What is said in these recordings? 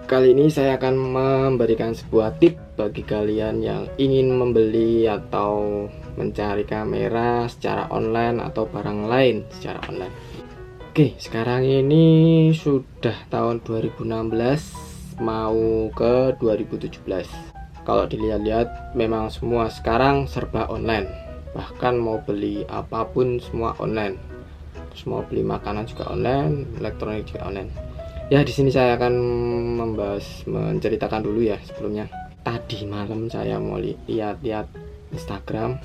Kali ini saya akan memberikan sebuah tip bagi kalian yang ingin membeli atau mencari kamera secara online atau barang lain secara online. Oke, sekarang ini sudah tahun 2016 mau ke 2017. Kalau dilihat-lihat memang semua sekarang serba online. Bahkan mau beli apapun semua online. Terus mau beli makanan juga online, elektronik juga online. Ya, di sini saya akan menceritakan dulu ya sebelumnya. Tadi malam saya mau lihat-lihat Instagram,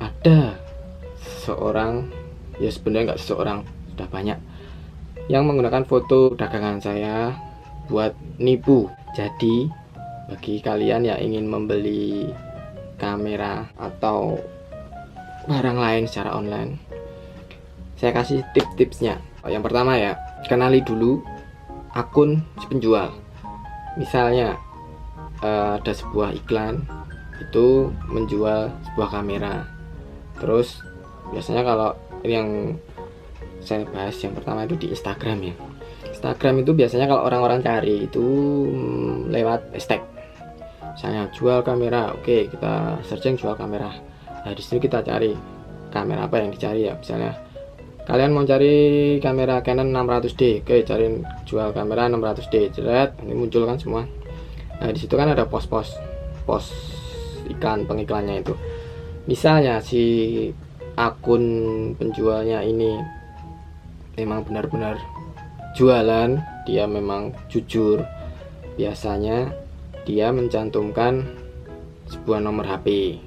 ada seseorang, ya sebenarnya nggak seseorang, sudah banyak yang menggunakan foto dagangan saya buat nipu. Jadi bagi kalian yang ingin membeli kamera atau barang lain secara online, saya kasih tips-tipsnya. Yang pertama ya, kenali dulu akun si penjual. Misalnya ada sebuah iklan itu menjual sebuah kamera. Terus biasanya kalau ini yang saya bahas yang pertama itu di Instagram ya. Instagram itu biasanya kalau orang-orang cari itu lewat hashtag. Misalnya jual kamera, oke, kita searching jual kamera. Nah, di situ kita cari kamera apa yang dicari ya. Misalnya kalian mau cari kamera Canon 600D, oke, cari jual kamera 600D, jerat, ini muncul kan semua. Nah, di situ kan ada pos iklan pengiklannya itu. Misalnya si akun penjualnya ini memang benar-benar jualan, dia memang jujur, biasanya dia mencantumkan sebuah nomor HP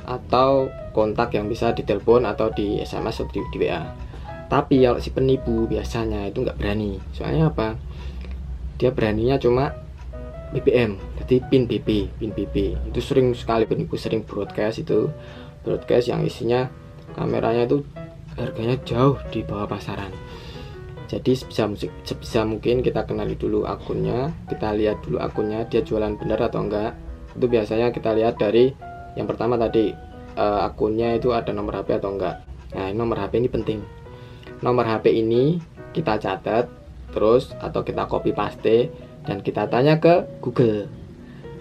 atau kontak yang bisa ditelepon atau di SMS atau di WA. Tapi kalau si penipu biasanya itu nggak berani. Soalnya apa? Dia beraninya cuma BBM, jadi pin BP itu sering sekali penipu, sering broadcast yang isinya kameranya itu harganya jauh di bawah pasaran. Jadi sebisa mungkin kita kenali dulu akunnya, kita lihat dulu akunnya, dia jualan benar atau enggak. Itu biasanya kita lihat dari yang pertama tadi, akunnya itu ada nomor HP atau enggak. Nah, nomor HP ini penting. Nomor HP ini kita catat terus atau kita copy paste dan kita tanya ke Google.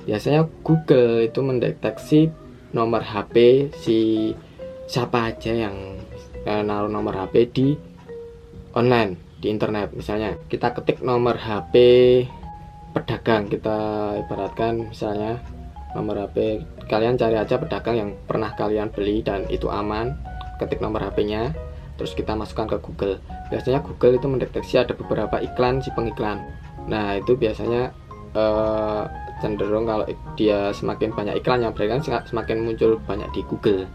Biasanya Google itu mendeteksi nomor HP si siapa aja yang naruh nomor HP di online, di internet. Misalnya kita ketik nomor HP pedagang, kita ibaratkan misalnya nomor HP, kalian cari aja pedagang yang pernah kalian beli dan itu aman, ketik nomor HP-nya, terus kita masukkan ke Google. Biasanya Google itu mendeteksi ada beberapa iklan si pengiklan. Nah, itu biasanya cenderung kalau dia semakin banyak iklannya, berarti kan semakin muncul banyak di Google,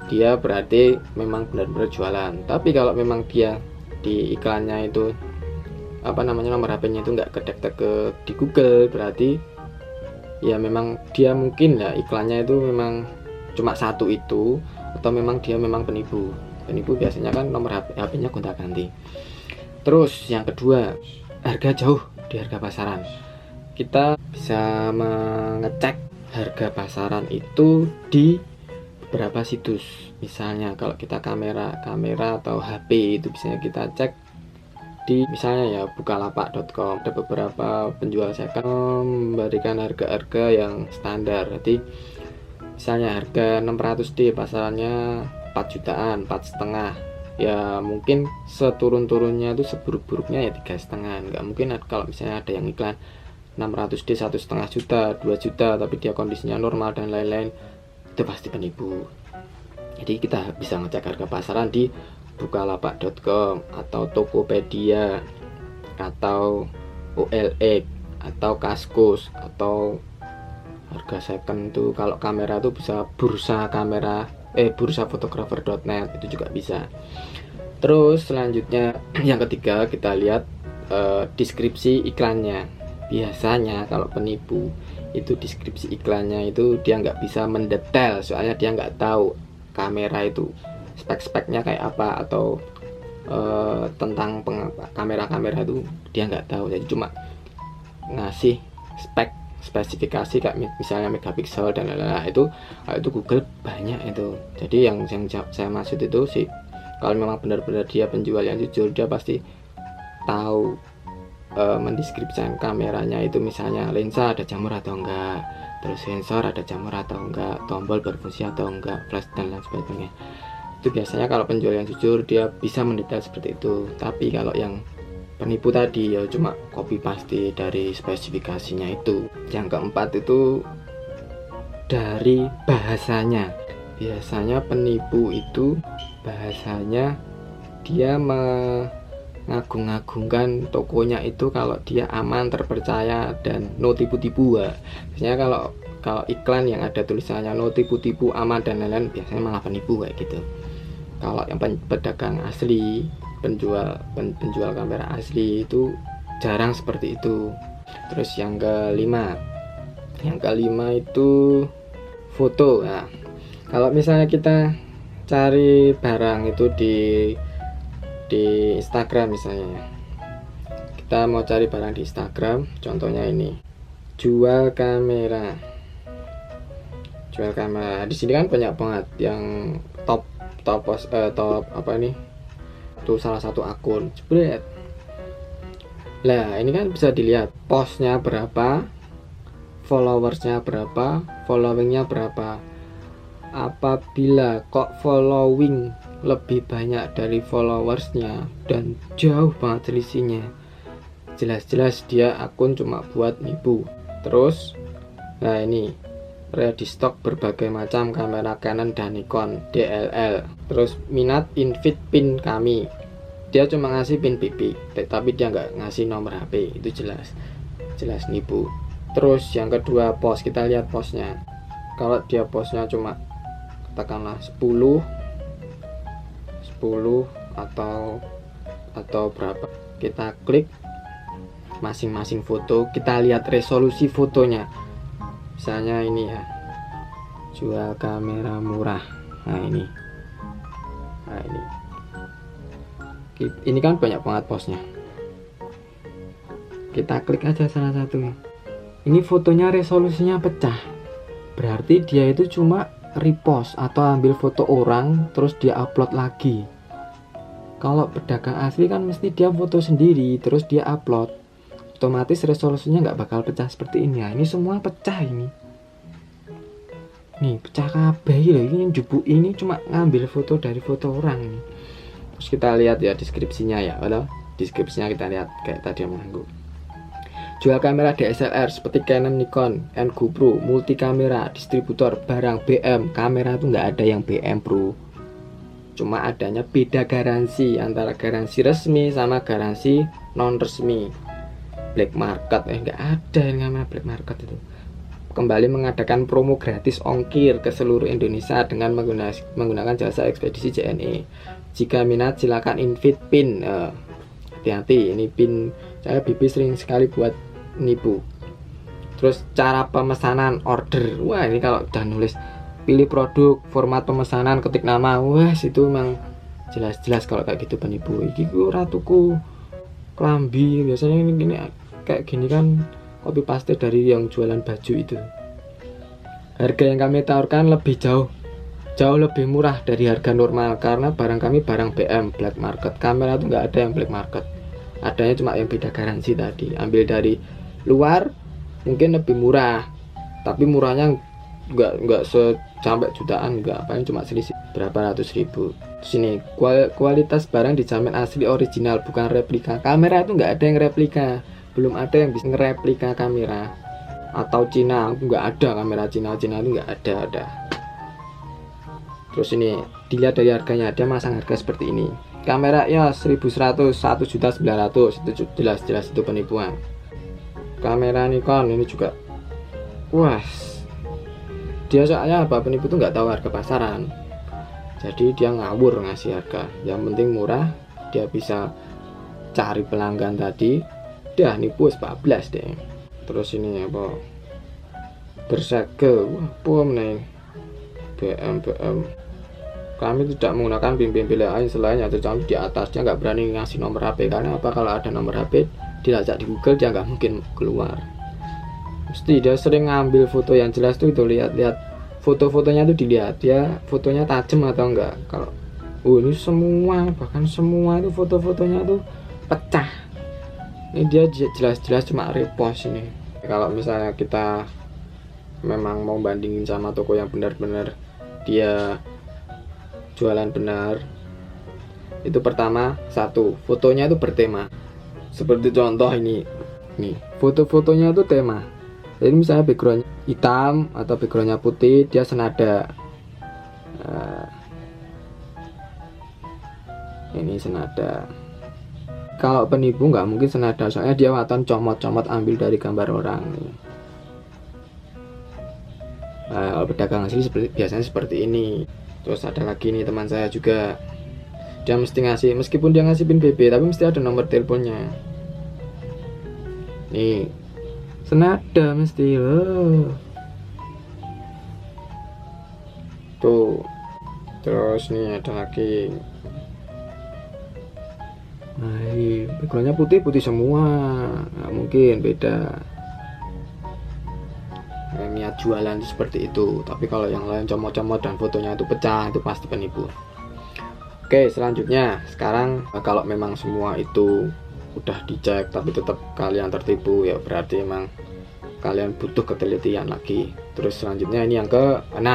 dia berarti memang benar-benar jualan. Tapi kalau memang dia di iklannya itu nomor HP-nya itu nggak kedetek di Google, berarti ya memang dia mungkin ya iklannya itu memang cuma satu itu, atau memang dia memang penipu biasanya kan nomor HP-nya gonta-ganti. Terus yang kedua, harga jauh di harga pasaran. Kita bisa mengecek harga pasaran itu di beberapa situs. Misalnya kalau kita kamera atau HP itu biasanya kita cek di misalnya ya bukalapak.com. Ada beberapa penjual second memberikan harga-harga yang standar. Jadi misalnya harga 600D pasarannya 4 jutaan, 4,5. Ya mungkin seturun-turunnya itu seburuk-buruknya ya 3,5. Nggak mungkin kalau misalnya ada yang iklan 600D 1,5 juta, 2 juta, tapi dia kondisinya normal dan lain-lain, itu pasti penipu. Jadi kita bisa ngecek harga pasaran di bukalapak.com atau Tokopedia atau OLX atau Kaskus, atau harga second itu kalau kamera itu bisa bursafotografer.net, itu juga bisa. Terus selanjutnya yang ketiga, kita lihat deskripsi iklannya. Biasanya kalau penipu itu deskripsi iklannya itu dia nggak bisa mendetail, soalnya dia nggak tahu kamera itu spek-speknya kayak apa, atau tentang kamera itu dia nggak tahu. Jadi cuma ngasih spesifikasi kayak misalnya megapiksel dan lain-lain. Itu Google banyak itu. Jadi yang saya maksud itu sih, kalau memang benar-benar dia penjual yang jujur, dia pasti tahu mendeskripsikan kameranya itu, misalnya lensa ada jamur atau enggak, terus sensor ada jamur atau enggak, tombol berfungsi atau enggak, flash dan lain sebagainya. Itu biasanya kalau penjual yang jujur dia bisa mendetail seperti itu. Tapi kalau yang penipu tadi ya cuma copy paste dari spesifikasinya itu. Yang keempat itu dari bahasanya. Biasanya penipu itu bahasanya dia mengagung-agungkan tokonya itu kalau dia aman, terpercaya, dan no tipu-tipu. Biasanya kalau iklan yang ada tulisannya no tipu-tipu, aman dan lain-lain, biasanya malah penipu kayak gitu. Kalau yang pedagang asli, penjual kamera asli itu jarang seperti itu. Terus yang kelima itu foto. Nah, kalau misalnya kita cari barang itu di Instagram misalnya, kita mau cari barang di Instagram, contohnya ini jual kamera. Di sini kan banyak banget yang top apa ini, itu salah satu akun jebret. Lah ini kan bisa dilihat postnya berapa, followersnya berapa, followingnya berapa. Apabila kok following lebih banyak dari followersnya dan jauh banget selisihnya, jelas-jelas dia akun cuma buat nipu. Terus nah ini ready stock berbagai macam kamera Canon dan Nikon DLL. Terus minat invite pin kami, dia cuma ngasih pin PP tapi dia nggak ngasih nomor HP. Itu jelas nipu. Terus yang kedua, post, kita lihat postnya. Kalau dia postnya cuma katakanlah 10 atau berapa, kita klik masing-masing foto, kita lihat resolusi fotonya. Misalnya ini ya, jual kamera murah. Nah ini kan banyak banget postnya. Kita klik aja salah satunya. Ini fotonya resolusinya pecah, berarti dia itu cuma repost atau ambil foto orang terus dia upload lagi. Kalau pedagang asli kan mesti dia foto sendiri terus dia upload, otomatis resolusinya nggak bakal pecah seperti ini. Nah, ini semua pecah ini. Nih pecah kabeh loh, ini jubuk ini cuma ngambil foto dari foto orang ini. Terus kita lihat ya deskripsinya ya, deskripsinya kita lihat kayak tadi yang mengganggu. Jual kamera DSLR seperti Canon, Nikon, and GoPro, multi kamera, distributor, barang BM. Kamera tuh nggak ada yang BM bro, cuma adanya beda garansi antara garansi resmi sama garansi non resmi. Black market nggak ada yang namanya black market itu. Kembali mengadakan promo gratis ongkir ke seluruh Indonesia dengan menggunakan jasa ekspedisi JNE. Jika minat silakan invite pin. Hati-hati, ini pin saya bibi sering sekali buat nipu. Terus cara pemesanan order, wah ini kalau udah nulis pilih produk, format pemesanan, ketik nama, wah itu memang jelas-jelas kalau kayak gitu penipu. Iki ratuku klambi, biasanya ini kayak gini kan copy paste dari yang jualan baju itu. Harga yang kami tawarkan lebih jauh lebih murah dari harga normal karena barang kami barang BM, black market. Kamera tuh nggak ada yang black market, adanya cuma yang beda garansi tadi. Ambil dari luar mungkin lebih murah, tapi murahnya nggak sampai jutaan, nggak, paling cuma selisih berapa ratus ribu. Sini kualitas barang dijamin asli original, bukan replika. Kamera itu nggak ada yang replika, belum ada yang bisa ngereplika kamera. Atau Cina, nggak ada kamera Cina itu nggak ada. Terus ini dilihat dari harganya, dia masang harga seperti ini. Kamera ya 1100, 1.900.000, itu jelas itu penipuan. Kamera Nikon ini juga, wah, dia soalnya apa, penipu tuh nggak tahu harga pasaran, jadi dia ngawur ngasih harga. Yang penting murah, dia bisa cari pelanggan tadi, dah nipu 14 deh. Terus ini apa, bersegel, wah pom nih BM. Kami tidak menggunakan pin-pin lain selain yang tercantum di atasnya. Nggak berani ngasih nomor HP karena apa, kalau ada nomor HP dilacak di Google dia nggak mungkin keluar. Mesti dia sering ngambil foto yang jelas tuh, itu lihat foto-fotonya tuh, dilihat dia fotonya tajam atau enggak. Kalau ini semua, bahkan semua itu foto-fotonya tuh pecah. Ini dia jelas-jelas cuma repost ini. Kalau misalnya kita memang mau bandingin sama toko yang benar-benar dia jualan benar, itu pertama, satu, fotonya itu bertema. Seperti contoh ini nih, foto-fotonya itu tema. Jadi misalnya background hitam atau backgroundnya putih, dia senada. Ini senada. Kalau penipu nggak mungkin senada, soalnya dia waton comot-comot ambil dari gambar orang nih. Kalau pedagang asli biasanya seperti ini. Terus ada lagi nih teman saya juga, dia mesti ngasih, meskipun dia ngasih pin BB tapi mesti ada nomor teleponnya. Nih senada mesti loh. Tuh. Terus nih ada lagi. Nah ini backgroundnya putih semua, nggak mungkin beda. Niat jualan seperti itu. Tapi kalau yang lain comot-comot dan fotonya itu pecah, itu pasti penipu. Oke, selanjutnya sekarang kalau memang semua itu udah dicek tapi tetap kalian tertipu, ya berarti memang kalian butuh ketelitian lagi. Terus selanjutnya ini yang ke-6.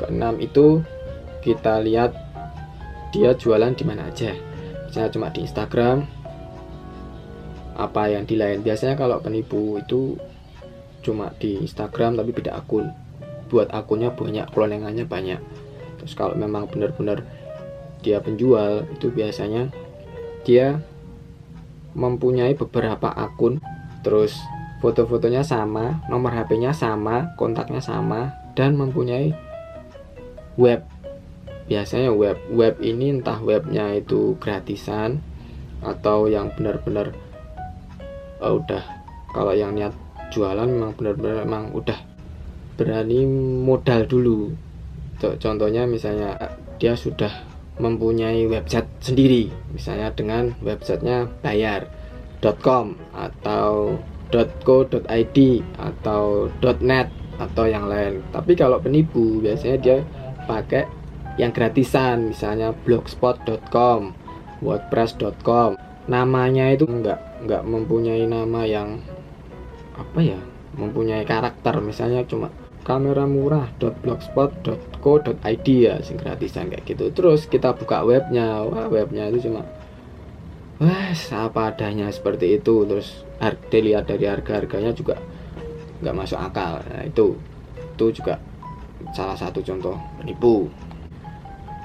Ke-6 itu kita lihat dia jualan di mana aja. Misalnya cuma di Instagram, apa yang di lain. Biasanya kalau penipu itu cuma di Instagram tapi beda akun, buat akunnya banyak, clonengannya banyak. Terus kalau memang benar-benar dia penjual, itu biasanya dia mempunyai beberapa akun, terus foto-fotonya sama, nomor HP-nya sama, kontaknya sama, dan mempunyai web. Biasanya web ini entah webnya itu gratisan atau yang benar-benar udah, kalau yang niat jualan memang benar-benar memang udah berani modal dulu. Contohnya misalnya dia sudah mempunyai website sendiri, misalnya dengan websitenya bayar.com atau .co.id atau .net atau yang lain. Tapi kalau penipu biasanya dia pakai yang gratisan, misalnya blogspot.com, wordpress.com. Namanya itu nggak mempunyai nama yang apa ya, mempunyai karakter. Misalnya cuma kamera murah.blogspot.co.id ya, sing gratisan kayak gitu. Terus kita buka webnya, wah webnya itu cuma apa adanya seperti itu. Terus dilihat dari harganya juga nggak masuk akal. Nah itu juga salah satu contoh penipu.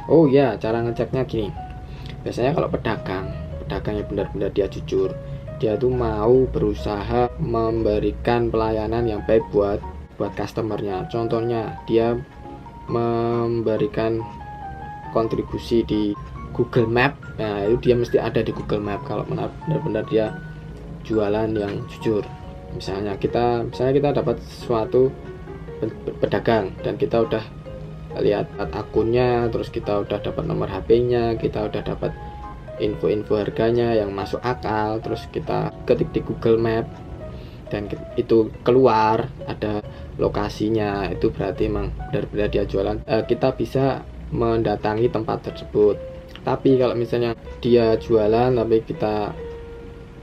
Oh ya, cara ngeceknya gini. Biasanya kalau pedagang yang benar-benar dia jujur, dia tuh mau berusaha memberikan pelayanan yang baik buat customernya. Contohnya dia memberikan kontribusi di Google Map. Nah itu dia mesti ada di Google Map kalau benar-benar dia jualan yang jujur. Misalnya kita dapat suatu pedagang dan kita udah lihat akunnya, terus kita udah dapat nomor HP-nya, kita udah dapat info-info harganya yang masuk akal, terus kita ketik di Google Map dan itu keluar ada lokasinya, itu berarti memang benar-benar dia jualan. Kita bisa mendatangi tempat tersebut. Tapi kalau misalnya dia jualan tapi kita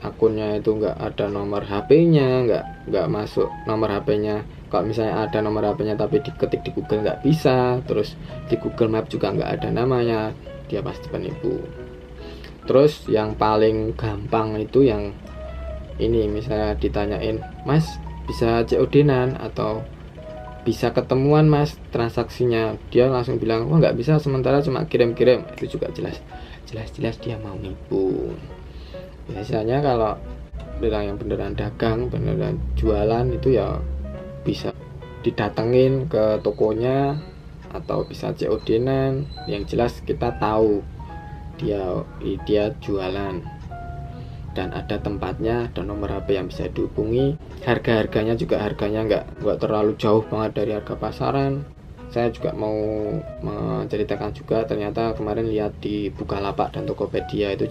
akunnya itu nggak ada nomor HP-nya, nggak masuk nomor HP-nya. Kalau misalnya ada nomor HP-nya tapi diketik di Google nggak bisa, terus di Google Map juga nggak ada namanya, dia pasti penipu. Terus yang paling gampang itu yang ini, misalnya ditanyain, Mas bisa COD-nan atau bisa ketemuan Mas transaksinya, dia langsung bilang wah nggak bisa, sementara cuma kirim-kirim. Itu juga jelas dia mau nipu. Biasanya kalau bilang yang beneran dagang, beneran jualan itu ya bisa didatengin ke tokonya atau bisa COD-nan. Yang jelas kita tahu dia jualan dan ada tempatnya dan nomor HP yang bisa dihubungi. Harganya juga nggak terlalu jauh banget dari harga pasaran. Saya juga mau menceritakan juga, ternyata kemarin lihat di Bukalapak dan Tokopedia itu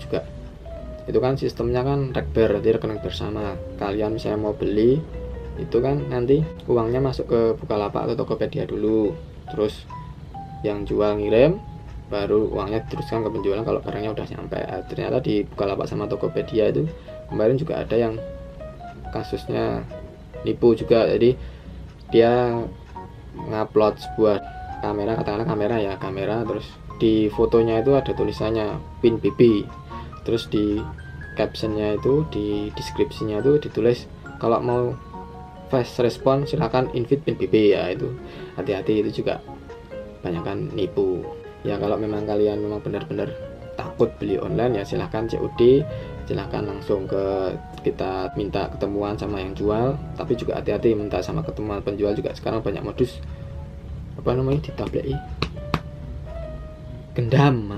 kan sistemnya kan rekber, jadi rekening bersama. Kalian misalnya mau beli itu kan nanti uangnya masuk ke Bukalapak atau Tokopedia dulu, terus yang jual ngirim, baru uangnya diteruskan ke penjualan kalau barangnya udah nyampe. Ternyata di Bukalapak sama Tokopedia itu Kemarin juga ada yang kasusnya nipu juga, jadi dia ngupload sebuah kamera, katakanlah kamera, terus di fotonya itu ada tulisannya PIN BB, terus di captionnya itu, di deskripsinya itu ditulis kalau mau fast respon silakan invite PIN BB. Ya itu hati-hati, itu juga banyakkan nipu. Ya kalau memang kalian memang benar-benar takut beli online, ya silahkan COD, silahkan langsung ke kita minta ketemuan sama yang jual. Tapi juga hati-hati minta sama ketemuan penjual juga, sekarang banyak modus apa namanya ditableki gendam,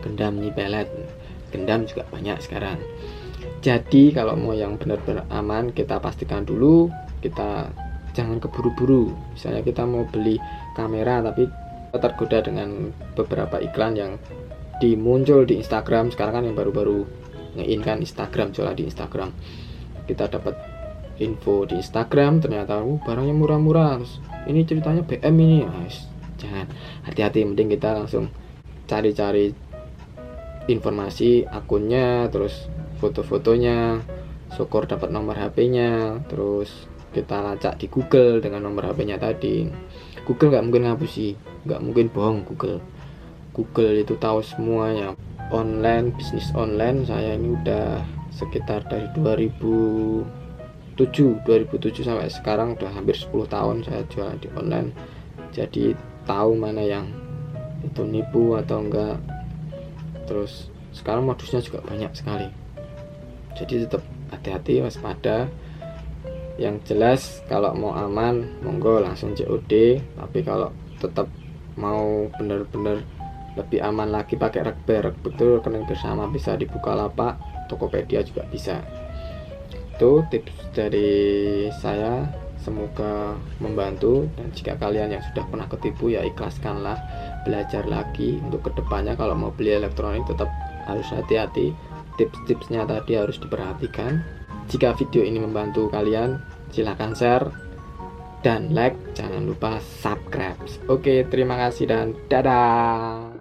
gendam nyipelet, gendam juga banyak sekarang. Jadi kalau mau yang benar-benar aman, kita pastikan dulu, kita jangan keburu-buru. Misalnya kita mau beli kamera tapi tergoda dengan beberapa iklan yang dimuncul di Instagram. Sekarang kan yang baru-baru nge-in kan Instagram, jualan di Instagram. Kita dapat info di Instagram, ternyata barangnya murah-murah, terus ini ceritanya BM ini. Jangan, hati-hati, mending kita langsung cari-cari informasi akunnya, terus foto-fotonya, syukur dapat nomor HP-nya, terus kita lacak di Google dengan nomor HP-nya tadi. Google nggak mungkin ngapusi, nggak mungkin bohong. Google itu tahu semuanya. Online, bisnis online saya ini udah sekitar dari 2007 sampai sekarang, udah hampir 10 tahun saya jualan di online. Jadi tahu mana yang itu nipu atau enggak. Terus sekarang modusnya juga banyak sekali, jadi tetap hati-hati, waspada. Yang jelas kalau mau aman monggo langsung COD, tapi kalau tetap mau benar-benar lebih aman lagi pakai Rekber, betul rekening bersama bisa di Bukalapak, Tokopedia juga bisa. Itu tips dari saya, semoga membantu. Dan jika kalian yang sudah pernah ketipu, ya ikhlaskanlah, belajar lagi untuk kedepannya. Kalau mau beli elektronik tetap harus hati-hati, tips-tipsnya tadi harus diperhatikan. Jika video ini membantu kalian, silahkan share dan like, jangan lupa subscribe. Oke, terima kasih dan dadah.